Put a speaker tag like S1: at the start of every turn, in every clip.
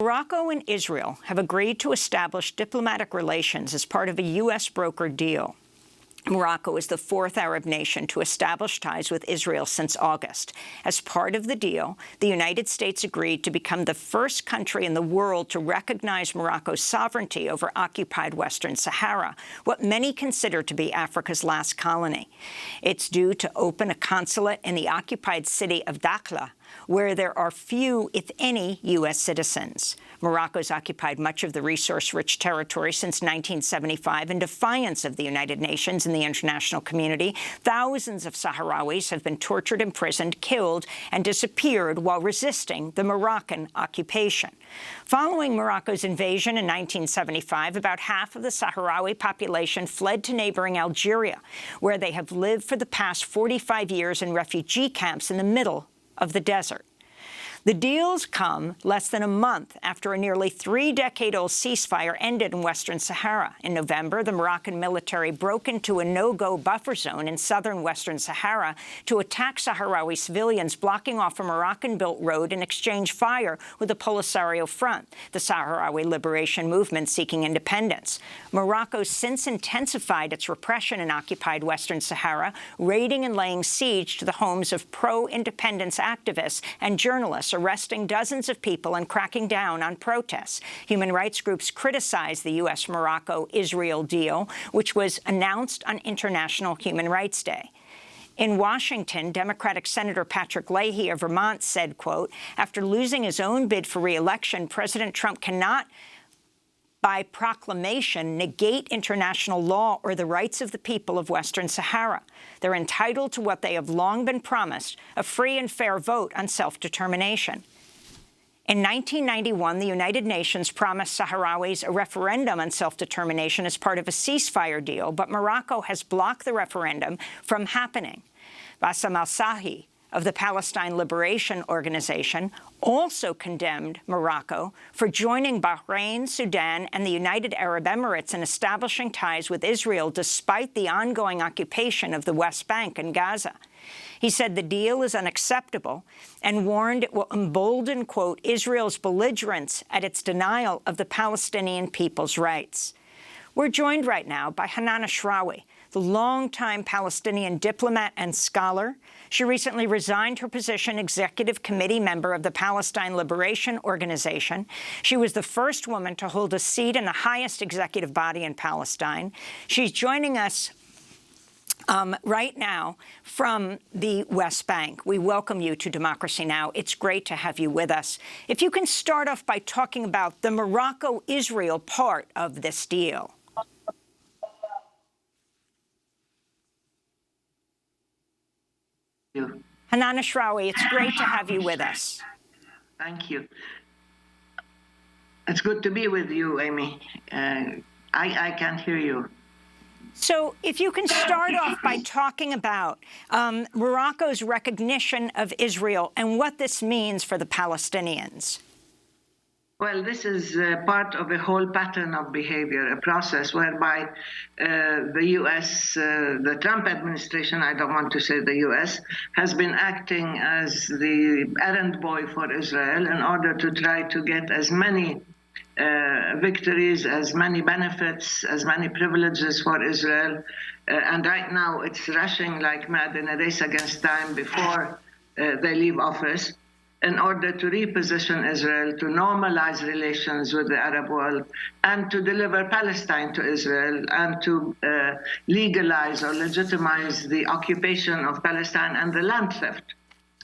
S1: Morocco and Israel have agreed to establish diplomatic relations as part of a U.S. brokered deal. Morocco is the fourth Arab nation to establish ties with Israel since August. As part of the deal, the United States agreed to become the first country in the world to recognize Morocco's sovereignty over occupied Western Sahara, what many consider to be Africa's last colony. It's due to open a consulate in the occupied city of Dakhla, where there are few, if any, U.S. citizens. Morocco's occupied much of the resource-rich territory since 1975 in defiance of the United Nations and the international community. Thousands of Sahrawis have been tortured, imprisoned, killed, and disappeared while resisting the Moroccan occupation. Following Morocco's invasion in 1975, about half of the Sahrawi population fled to neighboring Algeria, where they have lived for the past 45 years in refugee camps in the middle of the desert. The deals come less than a month after a nearly three-decade-old ceasefire ended in Western Sahara. In November, the Moroccan military broke into a no-go buffer zone in southern Western Sahara to attack Sahrawi civilians, blocking off a Moroccan-built road and exchange fire with the Polisario Front, the Sahrawi liberation movement seeking independence. Morocco since intensified its repression in occupied Western Sahara, raiding and laying siege to the homes of pro-independence activists and journalists, arresting dozens of people and cracking down on protests. Human rights groups criticize the U.S.-Morocco-Israel deal, which was announced on International Human Rights Day. In Washington, Democratic Senator Patrick Leahy of Vermont said, quote, "After losing his own bid for re-election, President Trump cannot by proclamation, negate international law or the rights of the people of Western Sahara. They're entitled to what they have long been promised, a free and fair vote on self-determination." In 1991, the United Nations promised Sahrawis a referendum on self-determination as part of a ceasefire deal, but Morocco has blocked the referendum from happening. Bassem al-Sahi of the Palestine Liberation Organization also condemned Morocco for joining Bahrain, Sudan, and the United Arab Emirates in establishing ties with Israel despite the ongoing occupation of the West Bank and Gaza. He said the deal is unacceptable and warned it will embolden, quote, Israel's belligerence at its denial of the Palestinian people's rights. We're joined right now by Hanane ACHRAOUI, the longtime Palestinian diplomat and scholar. She recently resigned her position executive committee member of the Palestine Liberation Organization. She was the first woman to hold a seat in the highest executive body in Palestine. She's joining us right now from the West Bank. We welcome you to Democracy Now! It's great to have you with us. If you can start off by talking about the Morocco-Israel part of this deal. Hanane ACHRAOUI, it's great to have you with us.
S2: Thank you. It's good to be with you, Amy. I can't hear you.
S1: So if you can start off by talking about Morocco's recognition of Israel and what this means for the Palestinians.
S2: Well, this is part of a whole pattern of behavior, a process whereby the U.S., the Trump administration, I don't want to say the U.S., has been acting as the errand boy for Israel in order to try to get as many victories, as many benefits, as many privileges for Israel. And right now it's rushing like mad in a race against time before they leave office, in order to reposition Israel, to normalize relations with the Arab world, and to deliver Palestine to Israel, and to legalize or legitimize the occupation of Palestine and the land theft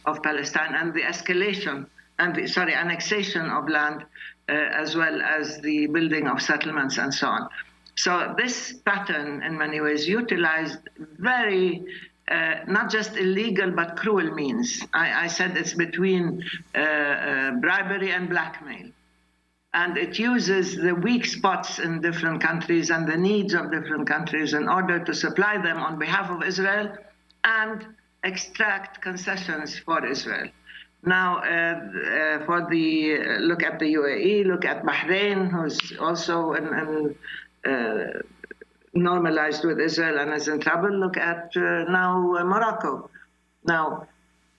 S2: of Palestine and the escalation and the, annexation of land, as well as the building of settlements and so on. So this pattern, in many ways, utilized very not just illegal, but cruel means. I said it's between bribery and blackmail. And it uses the weak spots in different countries and the needs of different countries in order to supply them on behalf of Israel and extract concessions for Israel. Now, for the look at the UAE, look at Bahrain, who's also normalized with Israel and is in trouble. Look at now Morocco. Now,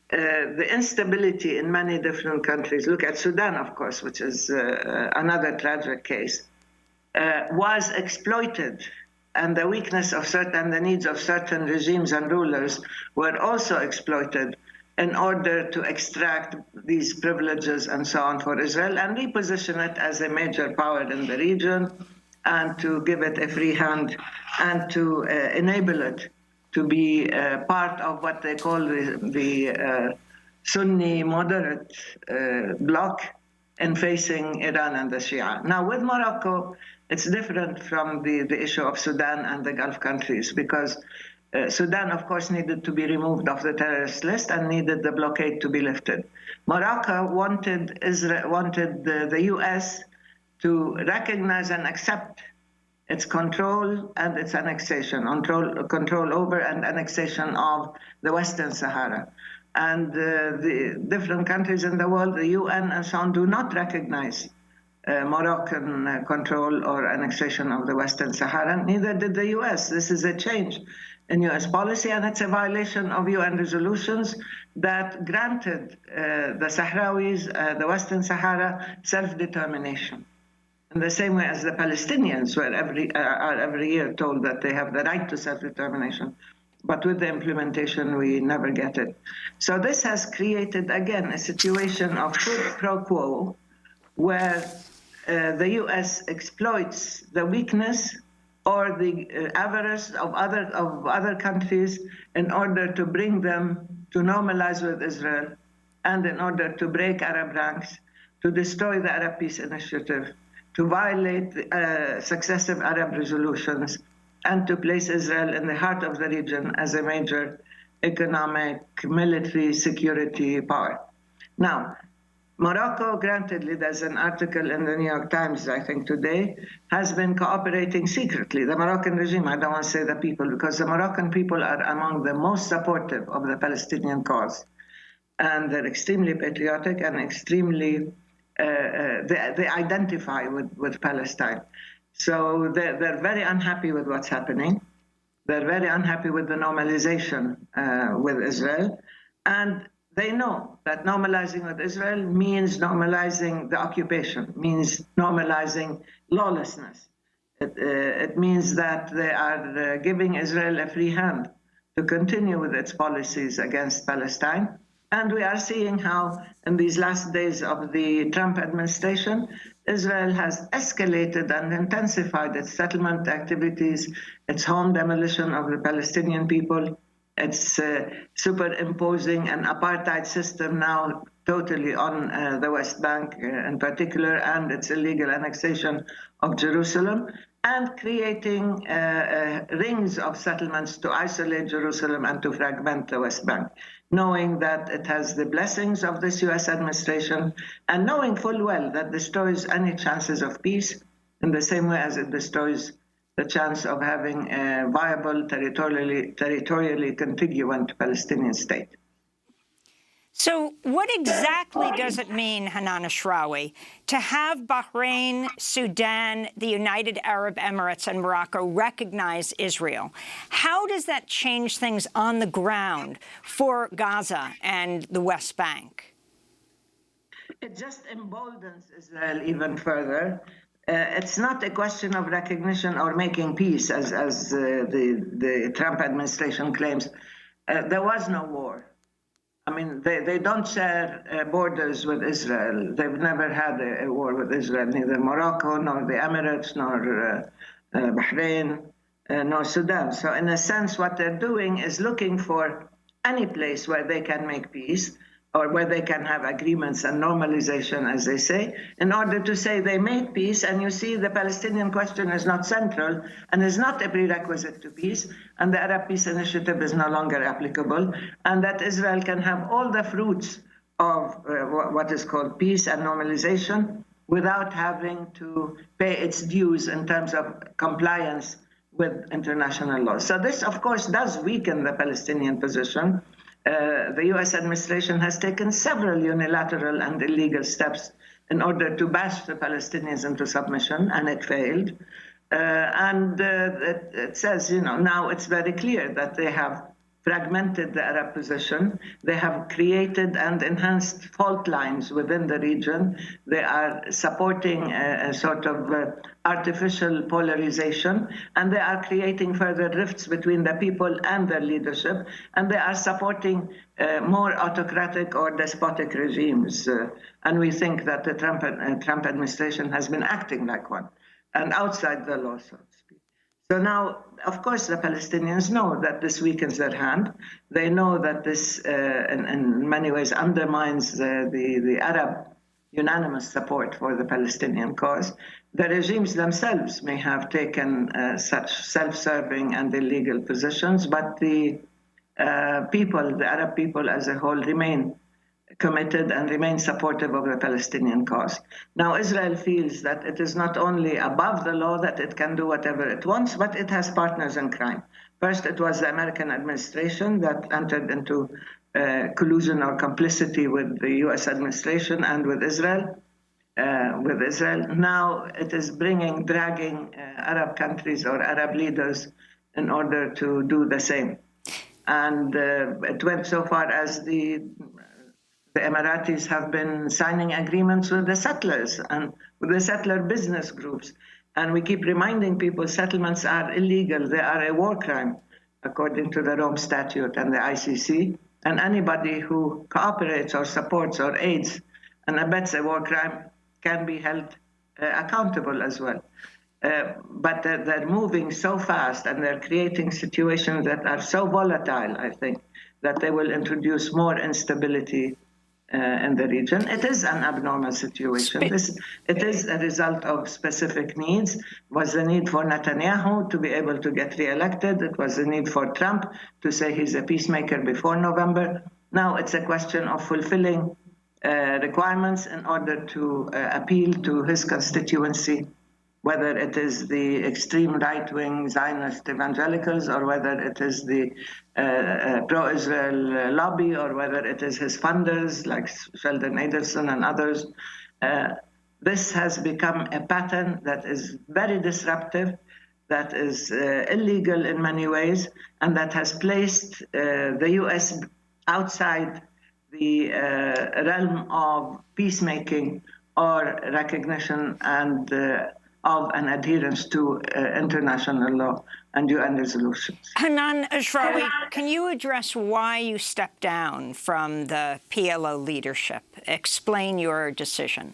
S2: the instability in many different countries, look at Sudan, of course, which is another tragic case, was exploited, and the weakness of certain, the needs of certain regimes and rulers were also exploited in order to extract these privileges and so on for Israel and reposition it as a major power in the region and to give it a free hand and to enable it to be part of what they call the Sunni moderate bloc in facing Iran and the Shia. Now with Morocco, it's different from the issue of Sudan and the Gulf countries because Sudan, of course, needed to be removed off the terrorist list and needed the blockade to be lifted. Morocco wanted the U.S. to recognize and accept its control and its annexation, control over and annexation of the Western Sahara. And the different countries in the world, the UN and so on, do not recognize Moroccan control or annexation of the Western Sahara, neither did the U.S. This is a change in U.S. policy, and it's a violation of UN resolutions that granted the Sahrawis, the Western Sahara, self-determination. In the same way as the Palestinians are every year told that they have the right to self-determination. But with the implementation, we never get it. So this has created, again, a situation of quid pro quo, where the U.S. exploits the weakness or the avarice of other countries in order to bring them to normalize with Israel and in order to break Arab ranks, to destroy the Arab Peace Initiative, to violate successive Arab resolutions, and to place Israel in the heart of the region as a major economic, military, security power. Now, Morocco, grantedly, there's an article in the New York Times, I think today, has been cooperating secretly. The Moroccan regime, I don't want to say the people, because the Moroccan people are among the most supportive of the Palestinian cause. And they're extremely patriotic and extremely, they identify with Palestine. So they're very unhappy with what's happening. They're very unhappy with the normalization with Israel. And they know that normalizing with Israel means normalizing the occupation, means normalizing lawlessness. It means that they are giving Israel a free hand to continue with its policies against Palestine. And we are seeing how, in these last days of the Trump administration, Israel has escalated and intensified its settlement activities, its home demolition of the Palestinian people. It's superimposing an apartheid system now totally on the West Bank in particular, and its illegal annexation of Jerusalem, and creating rings of settlements to isolate Jerusalem and to fragment the West Bank, knowing that it has the blessings of this U.S. administration and knowing full well that destroys any chances of peace in the same way as it destroys the chance of having a viable, territorially contiguous Palestinian state.
S1: So what exactly does it mean, Hanane ACHRAOUI, to have Bahrain, Sudan, the United Arab Emirates, and Morocco recognize Israel? How does that change things on the ground for Gaza and the West Bank?
S2: It just emboldens Israel even further. It's not a question of recognition or making peace, as the Trump administration claims. There was no war. I mean, they don't share borders with Israel. They've never had a war with Israel, neither Morocco, nor the Emirates, nor Bahrain, nor Sudan. So in a sense, what they're doing is looking for any place where they can make peace, or where they can have agreements and normalization, as they say, in order to say they made peace. And you see, the Palestinian question is not central and is not a prerequisite to peace, and the Arab Peace Initiative is no longer applicable, and that Israel can have all the fruits of what is called peace and normalization without having to pay its dues in terms of compliance with international law. So this, of course, does weaken the Palestinian position. The U.S. administration has taken several unilateral and illegal steps in order to bash the Palestinians into submission, and it failed. It says, now it's very clear that they have fragmented the Arab position. They have created and enhanced fault lines within the region. They are supporting a sort of artificial polarization, and they are creating further rifts between the people and their leadership, and they are supporting more autocratic or despotic regimes. And we think that the Trump administration has been acting like one, and outside the law, so to speak. So now, of course, the Palestinians know that this weakens their hand. They know that this, in many ways, undermines the Arab unanimous support for the Palestinian cause. The regimes themselves may have taken such self-serving and illegal positions, but the people, the Arab people as a whole, remain committed and remain supportive of the Palestinian cause. Now, Israel feels that it is not only above the law, that it can do whatever it wants, but it has partners in crime. First, it was the American administration that entered into collusion or complicity with the U.S. administration and with Israel. Now it is dragging Arab countries or Arab leaders in order to do the same. And it went so far as the Emiratis have been signing agreements with the settlers and with the settler business groups. And we keep reminding people settlements are illegal. They are a war crime, according to the Rome Statute and the ICC. And anybody who cooperates or supports or aids and abets a war crime can be held accountable as well. But they're moving so fast and they're creating situations that are so volatile, I think, that they will introduce more instability in the region. It is an abnormal situation. It is a result of specific needs. It was the need for Netanyahu to be able to get re-elected. It was the need for Trump to say he's a peacemaker before November. Now it's a question of fulfilling requirements in order to appeal to his constituency, whether it is the extreme right-wing Zionist evangelicals or whether it is the pro-Israel lobby or whether it is his funders like Sheldon Adelson and others. This has become a pattern that is very disruptive, that is illegal in many ways, and that has placed the U.S. outside the realm of peacemaking or recognition and of an adherence to international law and UN resolutions.
S1: Hanane ACHRAOUI, can you address why you stepped down from the PLO leadership? Explain your decision.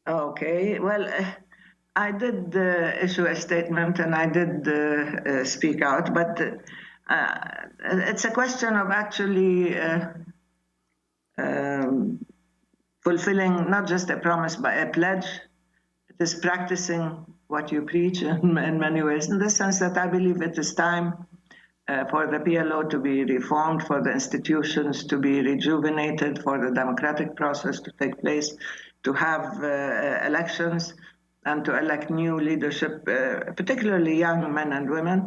S2: Okay, well, I did issue a statement and I did speak out, but it's a question of actually fulfilling not just a promise, but a pledge. It is practicing what you preach in many ways, in the sense that I believe it is time for the PLO to be reformed, for the institutions to be rejuvenated, for the democratic process to take place, to have elections and to elect new leadership, particularly young men and women,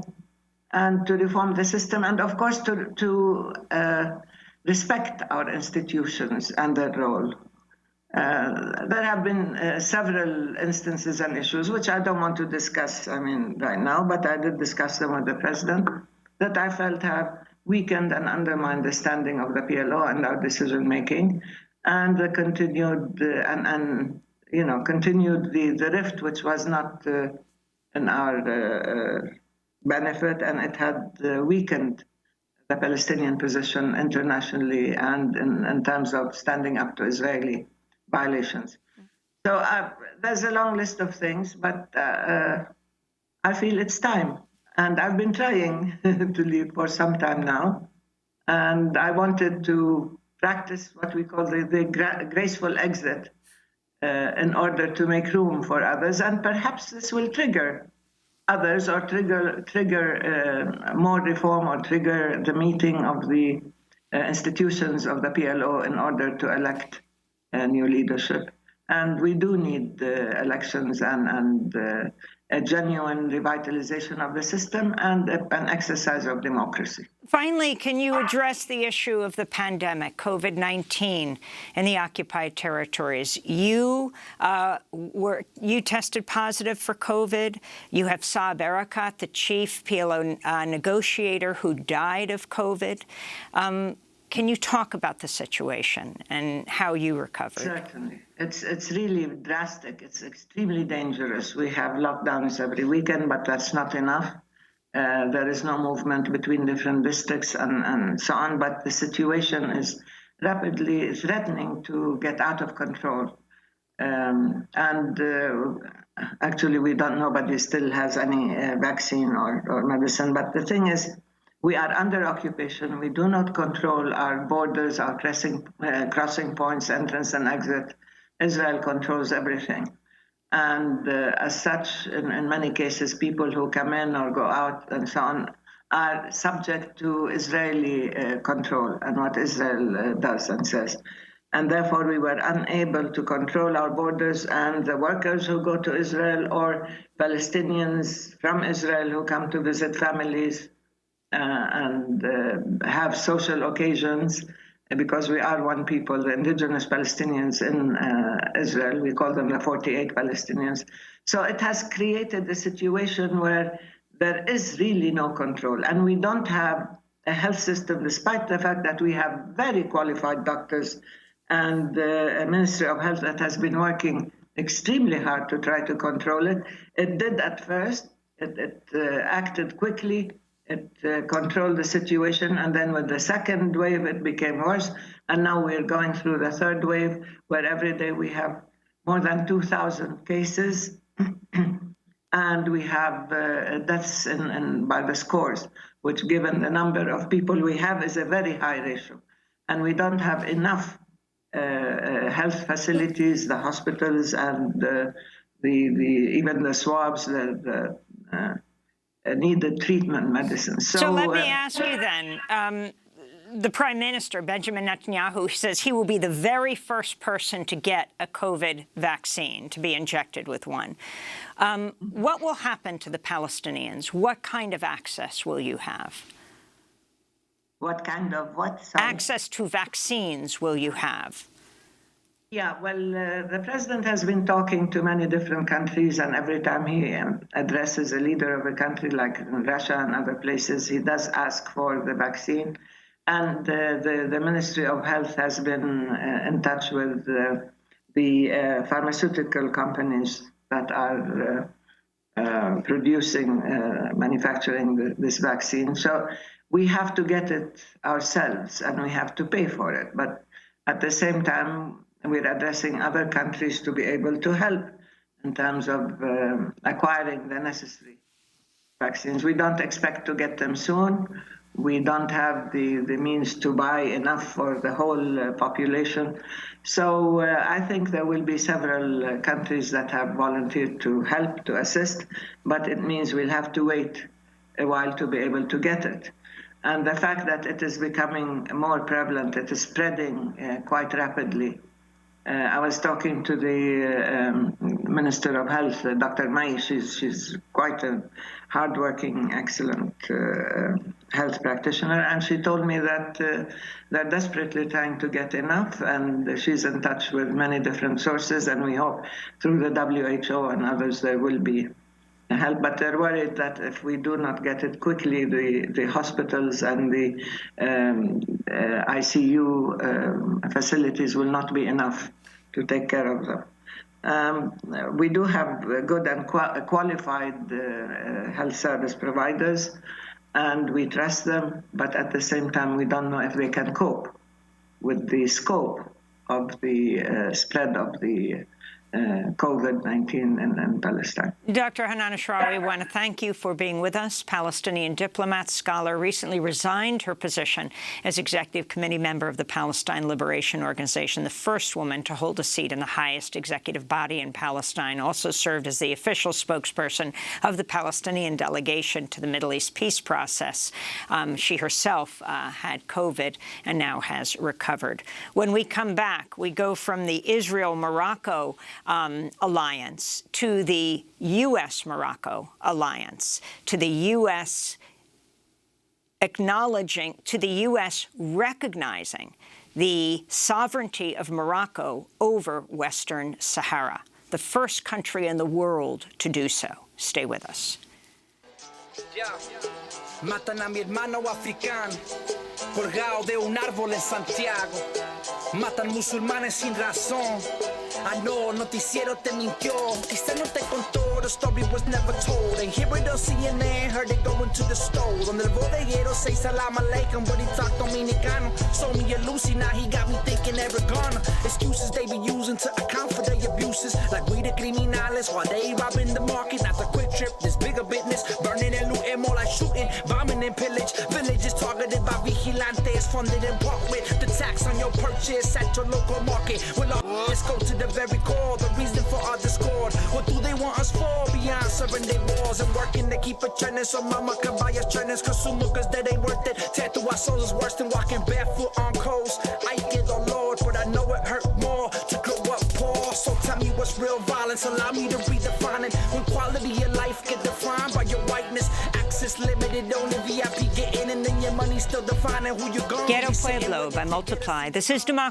S2: and to reform the system, and of course to respect our institutions and their role. There have been several instances and issues, which I don't want to discuss, right now, but I did discuss them with the president, that I felt have weakened and undermined the standing of the PLO and our decision-making, and continued continued the rift, which was not in our benefit, and it had weakened the Palestinian position internationally and in terms of standing up to Israeli violations. So there's a long list of things, but I feel it's time. And I've been trying to leave for some time now. And I wanted to practice what we call the graceful exit in order to make room for others. And perhaps this will trigger others or trigger more reform or trigger the meeting of the institutions of the PLO in order to elect new leadership. And we do need elections and a genuine revitalization of the system and an exercise of democracy.
S1: Finally, can you address the issue of the pandemic, COVID-19, in the occupied territories? You tested positive for COVID. You have Saeb Erekat, the chief PLO negotiator, who died of COVID. Can you talk about the situation and how you recovered?
S2: Certainly. It's really drastic. It's extremely dangerous. We have lockdowns every weekend, but that's not enough. There is no movement between different districts and so on, but the situation is rapidly threatening to get out of control. Actually, nobody still has any vaccine or medicine, but the thing is, we are under occupation. We do not control our borders, our crossing points, entrance and exit. Israel controls everything. And as such, in many cases, people who come in or go out and so on are subject to Israeli control and what Israel does and says. And therefore, we were unable to control our borders, and the workers who go to Israel or Palestinians from Israel who come to visit families and have social occasions, because we are one people, the indigenous Palestinians in Israel, we call them the 48 Palestinians. So it has created a situation where there is really no control, and we don't have a health system, despite the fact that we have very qualified doctors and a Ministry of Health that has been working extremely hard to try to control it. It did at first, it acted quickly, it controlled the situation, and then with the second wave, it became worse. And now we're going through the third wave, where every day we have more than 2,000 cases, and we have deaths by the scores, which, given the number of people we have, is a very high ratio. And we don't have enough health facilities, the hospitals, and even the swabs, the needed treatment medicines.
S1: So let me ask you then, the Prime Minister, Benjamin Netanyahu, says he will be the very first person to get a COVID vaccine, to be injected with one. What will happen to the Palestinians? What kind of access will you have?
S2: What kind of what? Sorry?
S1: Access to vaccines will you have?
S2: Yeah, well, the president has been talking to many different countries, and every time he addresses a leader of a country, like in Russia and other places, he does ask for the vaccine. And the Ministry of Health has been in touch with the pharmaceutical companies that are manufacturing this vaccine. So we have to get it ourselves, and we have to pay for it. But at the same time, we're addressing other countries to be able to help in terms of acquiring the necessary vaccines. We don't expect to get them soon. We don't have the means to buy enough for the whole population. So I think there will be several countries that have volunteered to help, to assist, but it means we'll have to wait a while to be able to get it. And the fact that it is becoming more prevalent, it is spreading quite rapidly. I was talking to the Minister of Health, Dr. May. She's quite a hardworking, excellent health practitioner, and she told me that they're desperately trying to get enough, and she's in touch with many different sources, and we hope through the WHO and others there will be help. But they're worried that if we do not get it quickly, the hospitals and the ICU facilities will not be enough to take care of them. We do have good and qualified health service providers, and we trust them, but at the same time, we don't know if they can cope with the scope of the spread of the COVID-19 in Palestine.
S1: Dr. Hanane ACHRAOUI, I want to thank you for being with us. Palestinian diplomat, scholar, recently resigned her position as executive committee member of the Palestine Liberation Organization, the first woman to hold a seat in the highest executive body in Palestine, also served as the official spokesperson of the Palestinian delegation to the Middle East peace process. She herself had COVID and now has recovered. When we come back, we go from the Israel-Morocco alliance to the U.S.-Morocco alliance, to the U.S. acknowledging, to the U.S. recognizing the sovereignty of Morocco over Western Sahara, the first country in the world to do so. Stay with us.
S3: Matan a mi hermano africano, colgado de un árbol en Santiago. Matan musulmanes sin razón. I know, noticiero te mintió. Quizá no te contó, the story was never told. And here it on CNN, heard it going to the store. Donde el bodeguero say salam aleikum, but he talked dominicano. Sold me a Lucy, now he got me thinking Aragona. Excuses they be using to account for their abuses. Like we the criminales, while they robbing the market. Not the quick trip, this bigger business. Burning and looting, more like shooting. Bombing and pillage. Villages targeted by vigilantes, funded in part with the tax on your purchase at your local market. Well, let's go to the very core, the reason for our discord. What do they want us for? Beyond serving their wars and working to keep it trending, so mama can buy us trending. Consumer cause that ain't worth it. Tattoo our souls is worse than walking barefoot on coast. I get the Lord, but I know it hurt more to grow up poor. So tell me what's real violence, allow me to redefine it. When quality of life get defined by your whiteness, access limited, only VIP getting in, and then your money still defining who you're going to be.
S1: Ghetto Pueblo by Multiply. This is Democracy